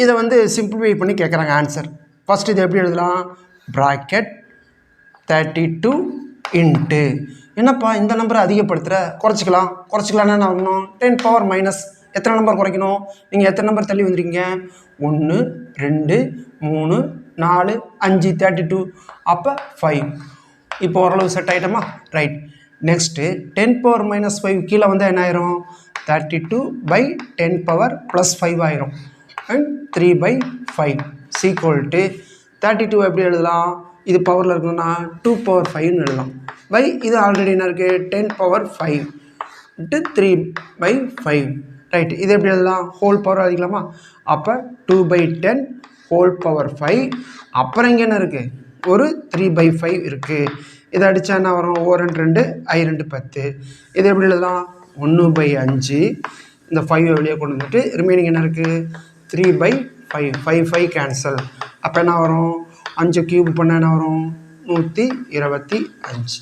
இதை வந்து சிம்பிளிஃபை பண்ணி கேட்குறாங்க ஆன்சர். ஃபஸ்ட் இது எப்படி எழுதலாம்? ப்ராக்கெட் 32 இன்ட்டு என்னப்பா இந்த நம்பரை அதிகப்படுத்துகிற, குறைச்சிக்கலாம்னா என்ன ஆகணும்? 10 பவர் மைனஸ் எத்தனை நம்பர் குறைக்கணும்? நீங்கள் எத்தனை நம்பர் தள்ளி வந்துருக்கீங்க? 1 2 3 4 5 32, அப்போ 5. இப்போ ஓரளவு செட் ஆகிட்டோமா? ரைட். நெக்ஸ்ட்டு 10 பவர் மைனஸ் 5 கீழே வந்தால் என்ன ஆயிரும்? 32/10 பவர் ப்ளஸ் 5 ஆயிரும். அண்ட் 3/5 ஈக்குவல் டு 32 எப்படி எழுதலாம்? இது பவரில் இருக்கணும்னா 2 பவர் 5ன்னு எழுதலாம். இது ஆல்ரெடி என்ன இருக்குது? 10 பவர் 5 இன்ட்டு 3/5. ரைட். இது எப்படி எழுதலாம்? ஹோல் பவர் அதிகலாமா? அப்போ 2/10 ஹோல் பவர் 5. அப்புறம் இங்கே என்ன இருக்குது? ஒரு 3/5 இருக்குது. இதை அடித்தா என்ன வரும்? O 2 I 2 10. இது எப்படி எழுதலாம்? 1/5. இந்த 5 வெளியே கொண்டு வந்துட்டு ரிமைனிங் என்ன இருக்குது? 3/5. 5 கேன்சல். அப்போ என்ன வரும்? 5 கியூப் பண்ண என்ன வரும்? 125.